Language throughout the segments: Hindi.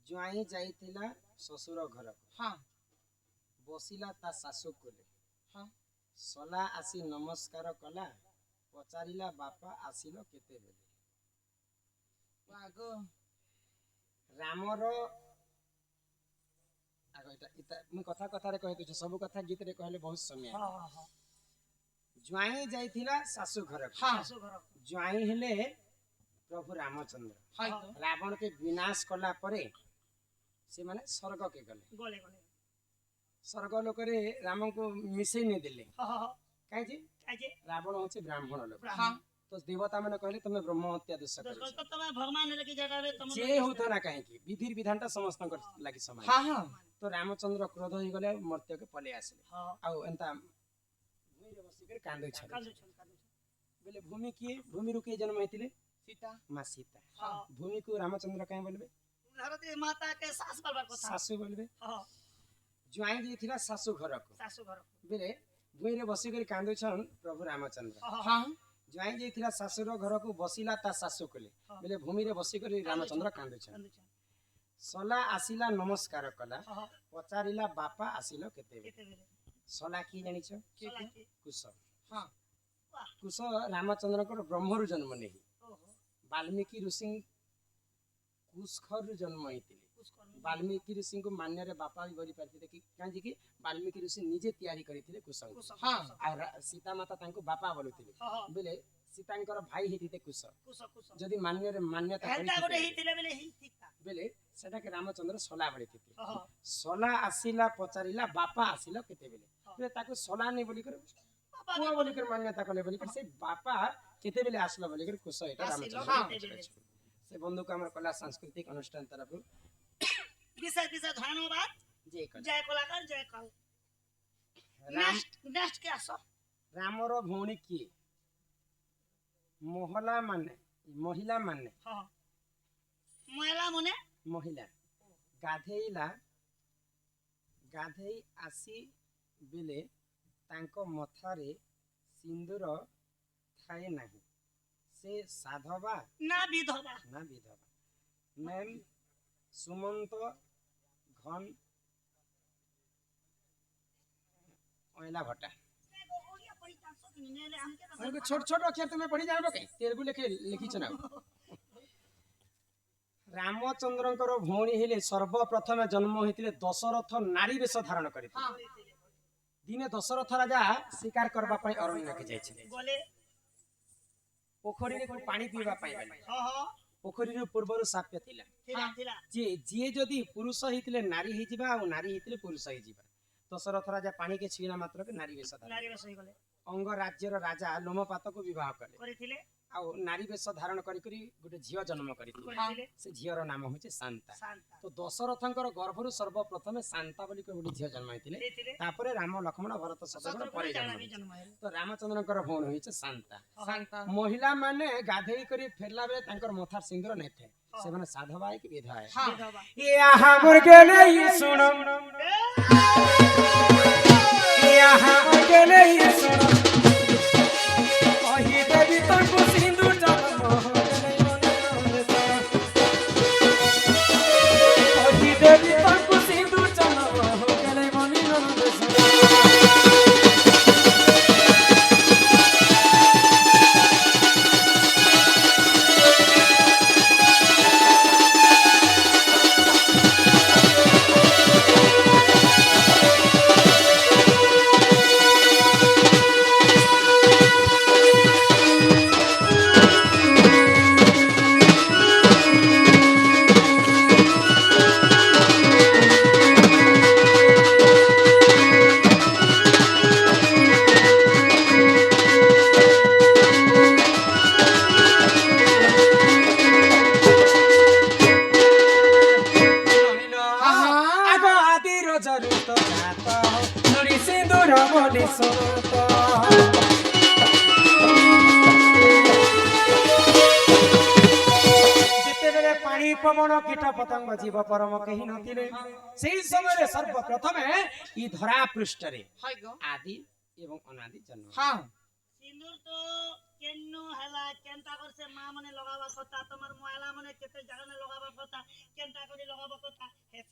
ज्वाई जाइथिला ससुर घर हाँ बसिला ता सासु कोले हाँ सला आसी नमस्कार कला पचारिला बापा आसिल केते बेले आगो रामर आगो इटा इटा मु कथा कथा रे कहि सब कथा गीत रे कहले बहुत समय हाँ हाँ हाँ ज्वाई जाइथिला सासु घर हाँ सासु घर ज्वाई हेले प्रभु रामचंद्र हाँ रावण के विनाश कला परे से माने स्वर्ग के गले गले गले स्वर्ग लोक रे राम को मिसई ने दिले हाँ हाँ काहे जी काजे रावण होचे ब्राह्मण लोक हाँ तो देवता माने कहले तुमे ब्रह्म हत्या दोष तो कर तो तमे भगवान लगे जगह रे तुम जे होता ना काहे की विधि विधान ता समस्त लागि समान हाँ हाँ तो रामचंद्र क्रोध हो गले मर्त्य के पले आसले हाँ आउ एंता भूमि रे बसी कर कांदे छ काजू छन बोले भूमि की भूमि रुके जन्म हेतिले सीता मां सीता हाँ भूमि को रामचंद्र काहे बोलबे धरती माता के सास बलबा कथा सासु बोलबे हाँ ज्वाई जे थिला सासु घर को सासु घर बेले भूमि रे बसी कर कांदे छन प्रभु रामचंद्र हाँ ज्वाई जे थिला सासुर घर को बसिला ता सासु कोले हाँ। बेले भूमि रे बसी कर रामचंद्र कांदे छन काजू छन सला आसिला नमस्कार कला हाँ पचारिला बापा आसिल केते बेले केते बेले सला की जानि छ सला के कुश हाँ कुश रामचंद्र को ब्रह्मरु जन्म नहीं ओहो वाल्मीकि ऋषि कुशखर जन्म होइतिले कुछ कर वाल्मीकि ऋषि को मान्य रे बापा भी गरी पारथिले कि कांजी कि वाल्मीकि ऋषि निजे तैयारी करिथिले कुश कुछ हाँ और सीता माता तांको बापा बोलुथिले हाँ बेले सीतांकर भाई हेतिते कुश कुछ कुछ जदि मान्य रे मान्यता हेल्टा गोटे ही करिथिले तिले बेले ही ठीक था बेले सेटा के रामचंद्र सला बळिथिते हाँ सला आसिला पचारिला बापा आसिल केते बेले हाँ। बेले ताको सला नै बोली कर पापा पुआ बोली कर मान्यता कले बोली कर से बापा केते बेले आसला बोली कर कुश एटा आसिल, रामचंद्र हाँ, केते बेले। से बंधु का हमर कला सांस्कृतिक अनुष्ठान तरफ विशेष विशेष धन्यवाद जे कर जय कलाकार जय कल राम नेक्स्ट के आसो रामर भौणी किए महिला माने हाँ महिला मने महिला गाधेइला गाधेई आसी बेले तांको मथारे सिंदूर थाए नाही से साधवा ना विधवा ना विधवा मैम सुमंत घन ओइला भट्टा अरे छोट छोट अक्षर तुम्हें पढ़ी जानबो के तेलुगु लिखी चना रामचंद्रंकर भौणी हेले सर्वप्रथम जन्म होइतिले दशरथ नारी वेश धारण करिथिले हाँ दिने दशरथ राजा शिकार करबा पई अरण्य के जाइछिले बोले पोखरी रे को पानी पीबा पई गले हाँ हाँ पोखरी रो पूर्वरु साप्य थिला थिला थिला जे जदी पुरुष हितिले नारी हिजिबा आ नारी हितिले पुरुष हिजिबा दशरथ राजा पानी के छीना मात्र के नारी वेश धारण नारी बसई गले अंग राज्यर राजा लोमपात को विवाह कले करिथिले आ नारी वेश धारण करी करी गोटे झियो जन्म करिथिले करिथिले से झियर नाम होचे शांता शांता तो दशरथंकर गर्भरु सर्वप्रथम शांता बोली को गोटे झियो जन्म होइतिले देथिले तापरे राम लक्ष्मण भरत शत्रुघ्न परे जन्म जाना भी होइছে। जन्म है तो रामचंद्रंकर भौण होइছে शांता शांता महिला माने गाधेई करी फेरला बेले तांकर मथार सिंदूर नै थे से माने साधवा है कि विधवा है हाँ विधवा यहाँ मुर्गेले ये सुनो यहाँ मुर्गेले ये सुनो कही देवी तुमको सिंदूर जन्म कही देवी तुमको सिंदूर जन्म हो गले मनी नंद आगो आदिर जरुत जात नुरी सिंदूर बोली सुनत जेतेबेले पानी पवन कीट पतंग जीव परम केही नथिले सेही समय सर्वप्रथमे ई धरा पृष्ठरे हाय गो आदि एवं अनादि जन्म हाँ सिंदूर तो केन्नु हला केनता कर से मां मने लगावा कथा तमर मोहला मने केते जगह ने लगावा कथा केनता करी लगावा कथा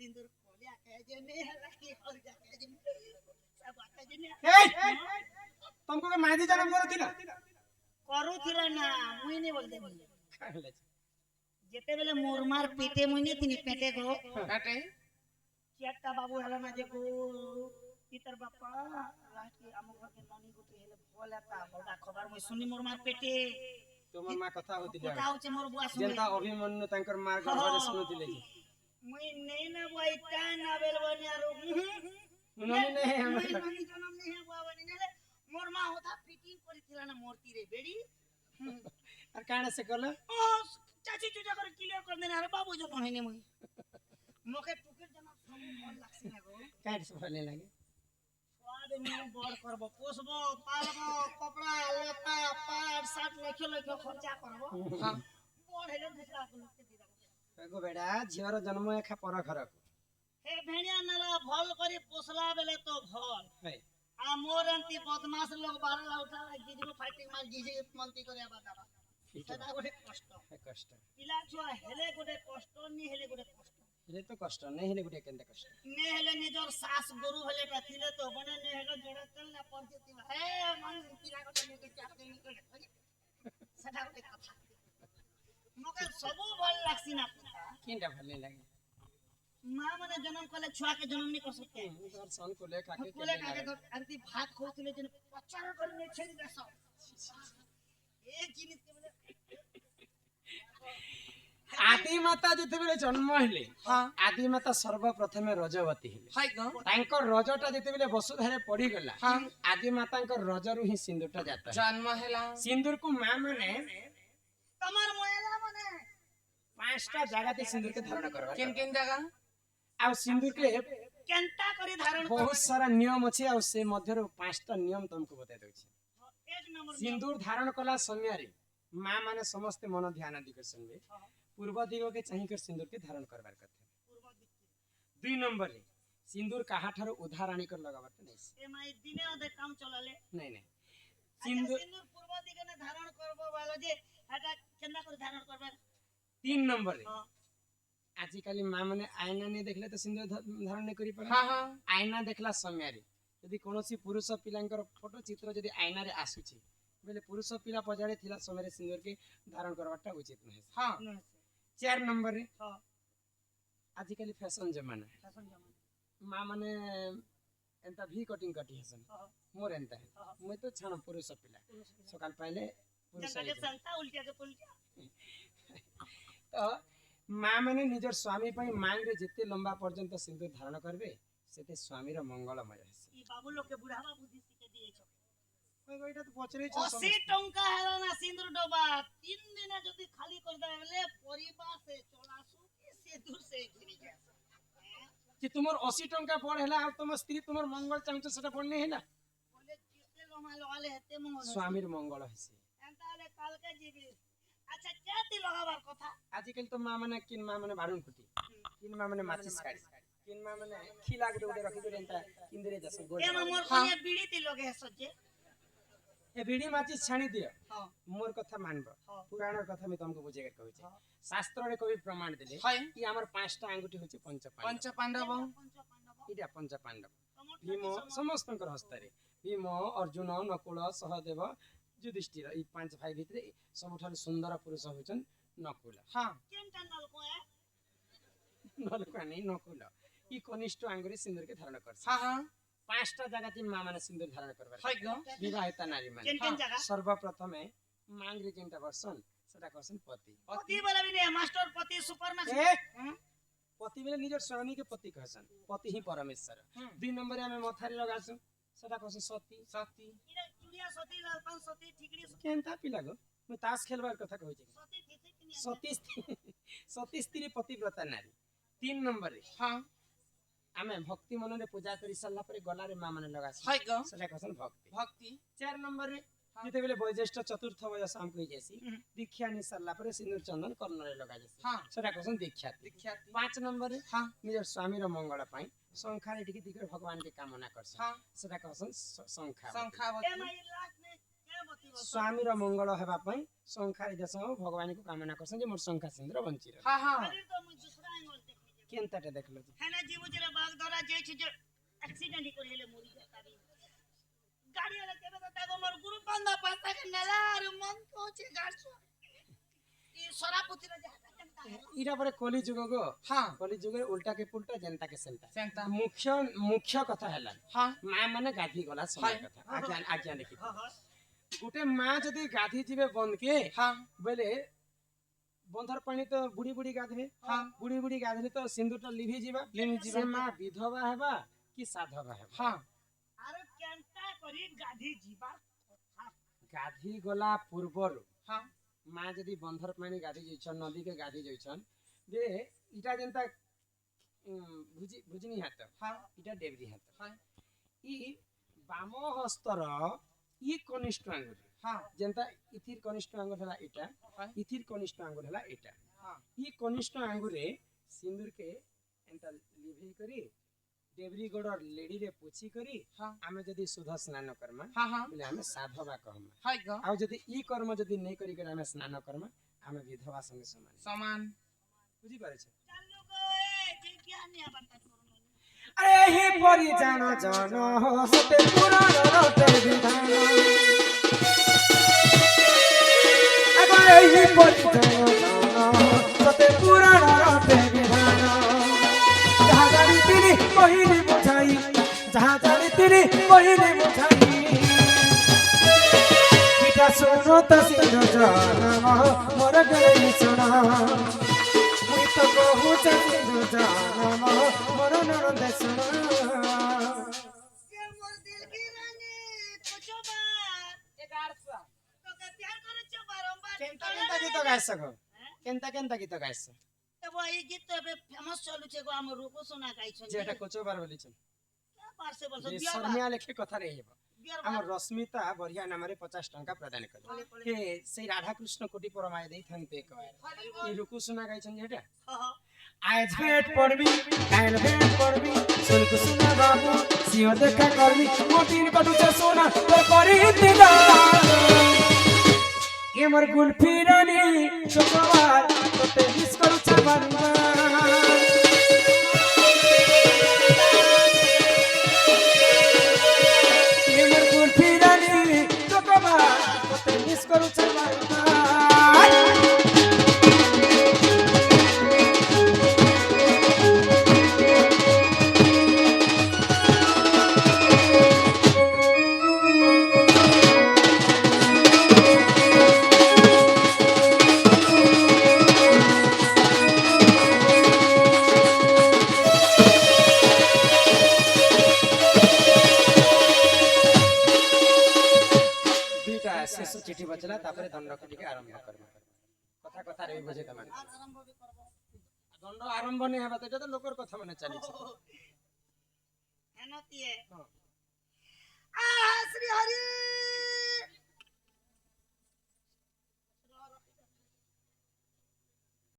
सिंदूर कोलिया के जे नहीं हला की और जाके जे सब आके जे नहीं এই ତମକୁ କେ ମାଦି ଜନ୍ମ କରୁଥିଲା କରୁଥିଲା ନା ମୁଇ ନି बोल देनी जेते बेले मोरमार पेटे मुई नी तिनी पेटे गो काटे चियाटा बाबू हला ना जे को इतर बापा लास्ट की हम घर के नानी गोटी हेले बोला ता बड़ा खबर मुई सुनी मोरमार पेटे ତୁମର ମା କଥା ହଉଥିଲେ कोटा होचे मोर बुआ सुने ଯେନ୍ତା ଅଭିମନ୍ୟୁ ତାଙ୍କର ମା ଗର୍ଭରେ ଶୁଣୁଥିଲେ ଯେ मुई नहीं ना बुआ इटा ना बेल बनी आरो ନନି ନାହିଁ ଆମେ मुई मनी जन्म नहीं है बुआ बनी नेले मोर मां होता फिटिंग करिथिला ना मूर्ति रे बेडी আর কাણે ସେ କଲ ओ चाची चुजा कर क्लियर कर देना अरे बाबू जो कहने मुई मोके टुकेर जना सब मन लागसी ना गो କାଇଁ ସେ ଭଲ ଲାଗେ स्वाद में बड़ करबो पोसबो पालबो कपड़ा लता पाट साट लखे लखे खर्चा करबो बड़ हेले दूसरा को लोग के दिदा ତାକୁ ବେଡା ଝିଅର ଜନ୍ମ ଏଖା ପର ଘରକୁ हे भेणिया नला भल करी पोसला बेले तो भल ଭାଇ आ मोर अंती बदमाश लोग बारला उठा गिजबो फाइटिंग मार गिजे मंती करे बादाबा सेटा गोटे कष्ट କଷ୍ଟ पिला छुआ हेले गोटे कष्ट नी हेले गोटे कष्ट ହେଲେ ତ କଷ୍ଟ ନାହିଁ ହେଲେ ଗୋଟେ କେନ୍ତା କଷ୍ଟ ने हेले निजर सास गुरु हेले ठाथिले तो बने ने हेले जोड़ा चल ना पंचायती हे मन पिला गोटे ने के चाप दे निकले सेटा गोटे कथा मगर सबु भल लागसी ना କେନ୍ଟା ଭଲ ଲାଗେ मां माने जन्म कले छुआ के जन्म नी कर सकते ତୋର ସନ କୋଲେ ଖାକେ कोले काके तो अंती भात खोथिले जन पचार कर ने छेद देस एक जिनिस के बोले ଆଦି ମାତା ଯେତେବେଳେ ଜନ୍ମ ହେଲେ ଆଦି ମାତା ସର୍ବପ୍ରଥମେ ରଜବତୀ ହେଲେ हाय गो ତାଙ୍କ ରଜଟା ଯେତେବେଳେ ବସୁଧାରେ ପଡିଗଲା ଆଦି ମାତାଙ୍କ ରଜରୁ ହିଁ ସିନ୍ଦୁରଟା ଜାତ ହେଲା। जन्म हेला ସିନ୍ଦୁରକୁ ମା ମାନେ तमार मोयला माने 5ଟା ଜାଗାতে ସିନ୍ଦୁରকে ଧାରଣ କରବା किन किन जगह ଆଉ ସିନ୍ଦୁରକେ केंता करी धारण ବହୁତ ସାରା ନିୟମ ଅଛି ଆଉ ସେ ମଧ୍ୟରୁ 5ଟା ନିୟମ ତମକୁ ବତାଇ ଦଉଛି एक नंबर ସିନ୍ଦୁର ଧାରଣ କଲା ସମୟରେ ମା ମାନେ ସମସ୍ତେ ମନ ଧ୍ୟାନ ଦି कर सुनबे पूर्व दिगके चाहि कर सिंदूर के धारण करबार କଥା पूर्व दिक्कत 2 नंबर रे सिंदूर काहा ठारो उधार आनी कर लगाबार नहीं ए माई दिने अदे काम चलाले नहीं नहीं सिंदूर सिंदूर पूर्व दिगे ने धारण करबो वाला जे हटा केंदा कर धारण करबा 3 नंबर रे हां आजिकाली माँ माने आईना नहीं देखले तो सिंदूर धारण नहीं करी पारे हाँ हाँ आईना देखला समय रे यदि कोनोसी पुरुष पिलांकर फोटो चित्र यदि आईना रे आसुची बेले पुरुष पिला पजाड़े थिला समय रे सिंदूर के धारण करबाटा उचित नहीं हाँ 4 नंबर रे हां आजिकाली फैशन जमाना शासन जमा माँ माने एंता भी कटिंग कटी हसन हां मोर एंता है मैं तो छान पुरुष पिला सकाल पहले पुरुष जनता के संता उल्टिया के पुल्टिया तो माँ मैंने निजर स्वामी पई मांग रे जिते लंबा पर्यंत सिंदूर धारण करबे सेते स्वामी रो मंगलमय हेसी ई बाबू लोग के बुढ़ावा बुद्धि सिखे दिए छ कोई कोइटा तो पचरे 80 टंका हेला ना सिंदूर डबा 3 दिन जदी खाली कर देले परिवार से चलासु के सिंदूर से घिरी जाए कि तुमर 80 टंका पड़ हैला आ तुम स्त्री तुमर मंगल चाहतो सेटा पड़ने हैला बोले कितने लोमा लगाले हेते मंगल स्वामी रो मंगल हेसी एंताले काल के जीवी अच्छा क्या ती लगाबार कथा आजिकल तो माँ माने किन माँ माने बाड़ुन कुटी किन माँ माने माचिस काड़ी किन माँ माने खिला के उडे रखी दे एंता किंदरे जस गोल ए मोर कोने बीड़ी ती लगे सजे ए बीड़ी माचिस छाणी दियो हां मोर कथा मानबो हां पुराण कथा में तुमको बुझे के कहै छै शास्त्र रे कवि प्रमाण देले हाय ई हमर 5टा आंगुठी होछि पंच पांडव पंच पांडव पंच पांडव इटा पंच पांडव तमोट भीम समस्तंकर हस्तारे भीम अर्जुन नकुल सहदेव युधिष्ठिर ई 5 भाई भितरे सबठारु सुंदर पुरुष होचन नकुल हाँ केन टनल को है नलकानी नकुल ई कनिष्ठ आंगुरी सिंदूर के धारण करछ हाँ हाँ 5टा जगह तीन मां माने सिंदूर धारण करबार हाय गो विवाहिता नारी माने केन केन जगह सर्वप्रथमे मांग रे जेंटा वर्षन सेटा करसन पति पति वाला भी नहीं मास्टर पति सुपर में ए पति बेले निजर स्वामी के पति कहसन पति ही परमेश्वर 2 नंबर में मथारी लगासु सेटा कहसन सती सती इरा चुड़िया सती लालपान सती ठिकड़ी केनता पिलागो मैं तास खेलबार कथा कहै छी सती थी कि नहीं सती स्त्री पतिव्रता नारी 3 नंबर रे हाँ आमे भक्ति मन रे पूजा करि सल्ला परे गला रे मां माने लगास हाय गो सेटा कहसन भक्ति भक्ति 4 नंबर रे जेते बेले वैज्येष्ठ चतुर्थ बज शाम कहि जैसी दीक्षा नि सल्ला परे सिंदूर चंदन कर्ण रे लगा जैसी हाँ सेटा कहसन दीक्षा विख्याति 5 नंबर रे हाँ निजर स्वामी रो मंगल पई संखारे टिके दिकर भगवान के कामना करसन हाँ सेटा कहसन संखा ए शंखावती माई लास्ट में क्या बती बस स्वामी रो मंगल हेबा पई संखारे जस भगवान को कामना करसन जे मोर संखा सिंदूर बंची रहे हाँ हाँ शरीर तो मुझ दूसरा एंगल देखी କେନ୍ତାଟେ ଦେଖିଲ ଯେ? ହେନେ ଯିବୁଚିରେ ବାଘ ଧରା ଯାଇଛେ ଯେ ଆକ୍ସିଡେଣ୍ଟ କରି ହେଲେ ମରି ଯାଇତାବି ଗାଡି ହେଲେ କେବେ ତ ତାକୁ ମୋର ଗୁରୁ ବନ୍ଦ ପାସ୍ତା के नेला अरे मन को छे गाड़सो ई सरापुतिर जाता जनता है ଇଟା ପରେ କଲି ଯୁଗ ଗो। हां କଲି ଯୁଗରେ ଉଲ୍ଟା के पुल्टा ଯେନ୍ତା के ସେନ୍ତା। सेंटा ମୁଖ୍ୟ କଥା ହେଲା हां ମା ମାନେ ଗାଧି ଗଲା ସମୟ ହାଏ। କଥା ଆଜ୍ଞା ଦେଖି ଗୋଟେ ମା ଯଦି ଗାଧି ଯିବେ ବନ୍ଦକେ हां ବୋଇଲେ ବନ୍ଧର ପାଣି ତ ବୁଡି ବୁଡି ଗାଧବେ हां ବୁଡି ବୁଡି ଗାଧଲେ ତ ସିନ୍ଦୁରଟା ଲିଭି ଯିବା ଲିଭିଯିବା। ସେ ମା ବିଧବା ହେବା କି ସାଧବା ହେବା हां ଆରେ କେନ୍ତା କରି ଗାଧି ଯିବା ଗାଧି ଗଲା ପୂର୍ବରୁ हां ମା ଯଦି ବନ୍ଧର ପାଣି ଗାଧି ଯାଇଛନ୍ ନଦୀକେ ଗାଧି ଯାଇଛନ୍ ଯେ ଇଟା ଯେନ୍ତା ବୁଝିନି ହାତ हां ଇଟା ଡେବରି ହାତ हां ଇ ବାମ ହସ୍ତର ଇ କନିଷ୍ଠ ଆଙ୍ଗୁଠି हां ଯେନ୍ତା ଇଥିର କନିଷ୍ଠ ଆଙ୍ଗୁଠି ହେଲା ଏଟା हां ଇଥିର କନିଷ୍ଠ ଆଙ୍ଗୁଠି ହେଲା ଏଟା हां ଇ କନିଷ୍ଠ ଆଙ୍ଗୁରେ ସିନ୍ଦୁରକେ ଏନ୍ତା ଲିଭେଇ କରି ଡେବରି ଗୋଡର ଲେଡିରେ ପୋଛି କରି हां ଆମେ ଯଦି ସୁଧ ସ୍ନାନ କର୍ମା हां हां ବୋଲେ ଆମେ ସାଧବା କହମା हाय गो ଆଉ ଯଦି ଇ କର୍ମ ଯଦି ନେଇ କରି ଆମେ ସ୍ନାନ କର୍ମା ଆମେ ବିଧବା ସଙ୍ଗେ ସମାନ समान ବୁଝିପାରୁଛେ ଚାଲୁ ଗো ଏ ଜ୍ଞାନୀ ଆବାରଟା କରୁନ ଆରେ ହି ପରି ଜାଣ ଜନ ସତେ ପୁରାଣର ତେ ବିଧାନ ଆରେ ହି ପରି ଜାଣ ଜନ ସତେ ପୁରାଣର ତେ ବିଧାନ ଯାହା ଜାଣିଥିଲି କହିଲି ବୁଝାଇ ଯାହା ଜାଣିଥିଲି କହିଲି ବୁଝାଇ ପିତା ଶୁଣ ତ ସିଂହ ଜନମ ମୋର ଗରେ ଶୁଣ ମୁଇଁ ତ କହୁଛ ସିଂହ ଜନମ ମୋର ନଣନ୍ଦ ଶୁଣ ये मोर दिल की रानी कुछ बात ए गाड़सा तो के प्यार करे छ बारंबार କେନ୍ତା କେନ୍ତା ଗୀତ ଗାଇସ ଗো କେନ୍ତା ଗୀତ ଗାଇସ ए वो ई गीत तो ଏବେ फेमस चलु छे गो हम रूको सुना गाई छन ଯେ ଏଟା କୋଚବାର ବୋଲିଛନ୍ क्या बार से बोल ଯେ बियार ଶର୍ମିଆ ଲେଖେ କଥାରେ ହେବ बियार ଆମ ରଶ୍ମିତା ବଢିଆ ନାମରେ 50 ଟଙ୍କା ପ୍ରଦାନ କଲେ କେ ସେଇ ରାଧାକୃଷ୍ଣ କୋଟି ପରମାୟ ଦେଇଥାନ୍ତେ କଏ ଏ ରୁକୁ ସୁନା ଗାଇଛନ୍ ଯେଟା आज भेट पड़बी काल भेट पड़बी सुनकु सुना बाबू सियो देखा करबी मोटिन कटु छ सोना तो करी दिला ये मोर गुल्फी रानी चोकवार तो ते मिस करू छ बारंबार ये मोर गुल्फी रानी चोकवार तो ते मिस करू छ बारंबार ଦୁଇଟା ଶେଷ ଚିଠି ବଚିଲା ତାପରେ ଦଣ୍ଡକ ଟିକେ ଆରମ୍ଭ କରିବା କଥା କଥା ରେ ବୁଝେ ତମାନେ आरंभ भी करबो ଦଣ୍ଡ ଆରମ୍ଭ नहीं ହେବା ତ ଏଟା ତ ଲୋକର କଥା ମାନେ ଚାଲିଛି हेनतिए ହଁ